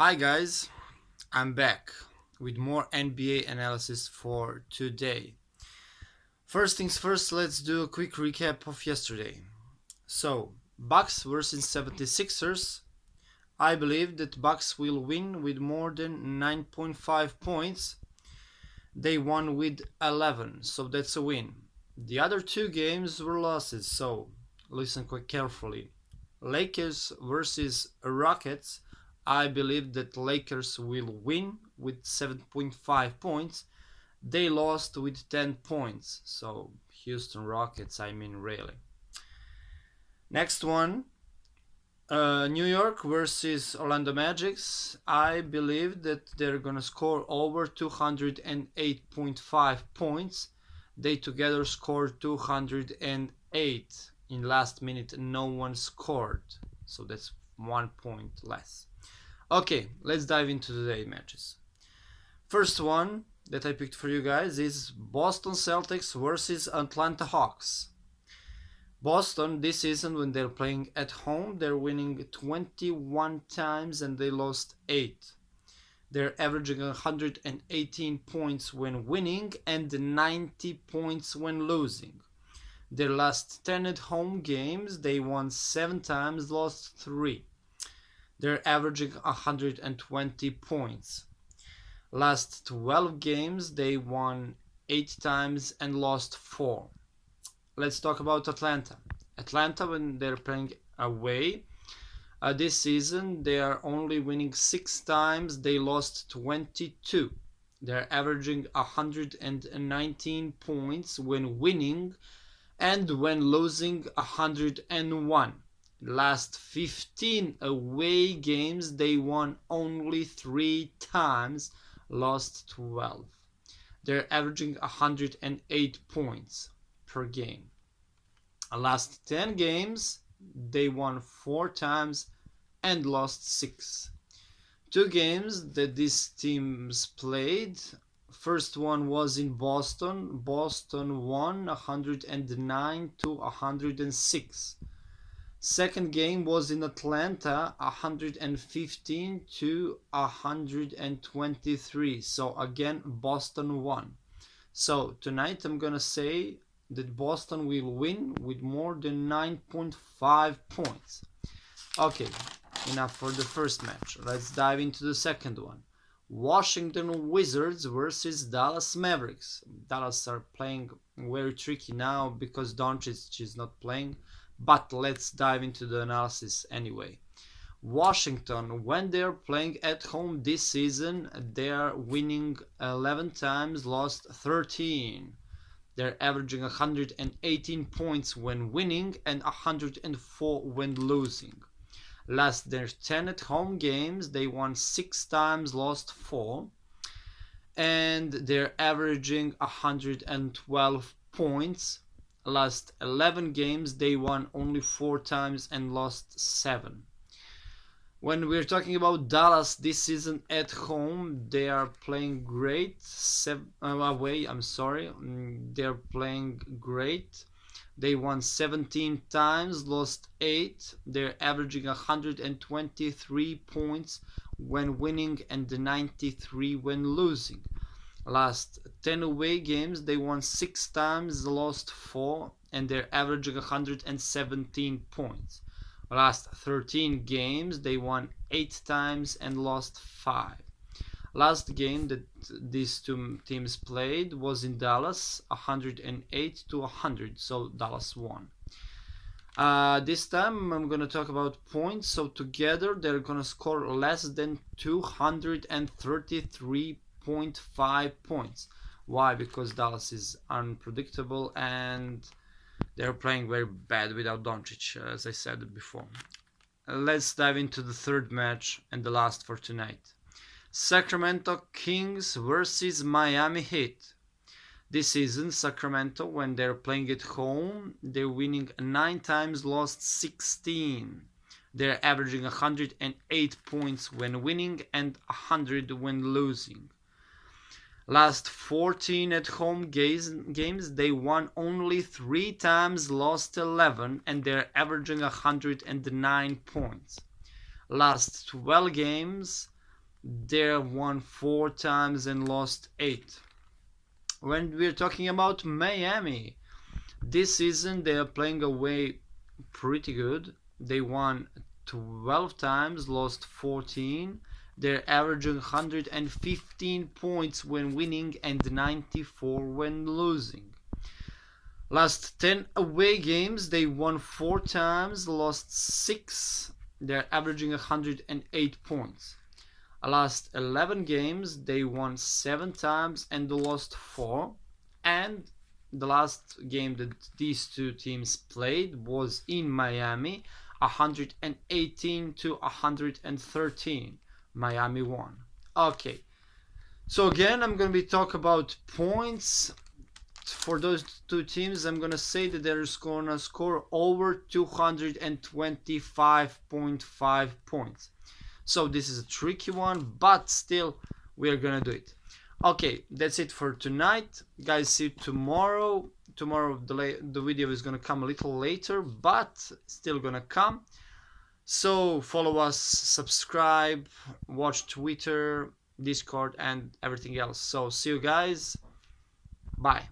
Hi guys, I'm back with more NBA analysis for today. First things first, let's do a quick recap of yesterday. So, Bucks versus 76ers. I believe that Bucks will win with more than 9.5 points. They won with 11, so that's a win. The other two games were losses, so listen quite carefully. Lakers versus Rockets. I believe that Lakers will win with 7.5 points. They lost with 10 points. So Houston Rockets, I mean really. Next one, New York versus Orlando Magics. I believe that they're gonna score over 208.5 points. They together scored 208. In last minute, no one scored, so that's 1 point less. Okay, let's dive into today's matches. First one that I picked for you guys is Boston Celtics versus Atlanta Hawks. Boston this season, when they're playing at home, they're winning 21 times and they lost 8. They're averaging 118 points when winning and 90 points when losing. Their last 10 at home games, they won 7 times, lost 3. They're averaging 120 points. Last 12 games, they won 8 times and lost 4. Let's talk about Atlanta. Atlanta, when they're playing away, this season they are only winning 6 times. They lost 22. They're averaging 119 points when winning and when losing 101. Last 15 away games they won only 3 times, lost 12. They're averaging 108 points per game. Last 10 games they won 4 times and lost 6. 2 games that these teams played. First one was in Boston. Boston won 109 to 106. Second game was in Atlanta, 115 to 123. So again, Boston won. So tonight I'm gonna say that Boston will win with more than 9.5 points. Okay, enough for the first match. Let's dive into the second one. Washington Wizards versus Dallas Mavericks. Dallas are playing very tricky now because Doncic is not playing, but let's dive into the analysis anyway. Washington, when they're playing at home this season, they are winning 11 times, lost 13. They're averaging 118 points when winning and 104 when losing. Last their 10 at home games, they won 6 times, lost 4. And they're averaging 112 points. Last 11 games, they won only 4 times and lost 7. When we're talking about Dallas this season at home, they are playing great. Away, I'm sorry. They're playing great. They won 17 times, lost 8. They're averaging 123 points when winning and 93 when losing. Last 10 away games, they won 6 times, lost 4, and they're averaging 117 points. Last 13 games, they won 8 times and lost 5. Last game that these two teams played was in Dallas, 108 to 100, so Dallas won. This time I'm gonna talk about points. So together they're gonna score less than 233.5 points. Why? Because Dallas is unpredictable and they're playing very bad without Doncic, as I said before. Let's dive into the third match and the last for tonight. Sacramento Kings versus Miami Heat. This season, Sacramento, when they're playing at home, they're winning 9 times, lost 16. They're averaging 108 points when winning and 100 when losing. Last 14 at home games, they won only 3 times, lost 11, and they're averaging 109 points. Last 12 games, they won 4 times and lost 8. When we're talking about Miami, this season they are playing away pretty good. They won 12 times, lost 14. They're averaging 115 points when winning and 94 when losing. Last 10 away games, they won 4 times, lost 6. They're averaging 108 points. Last 11 games, they won 7 times and lost 4. And the last game that these two teams played was in Miami, 118 to 113. Miami won. Okay, so again, I'm going to be talking about points. For those two teams, I'm gonna say that they're gonna score over 225.5 points. So this is a tricky one, but still we're gonna do it. Okay, that's it for tonight, guys. See you tomorrow. Tomorrow the video is gonna come a little later, but still gonna come. So follow us, subscribe, watch Twitter, Discord, and everything else. So see you guys. Bye.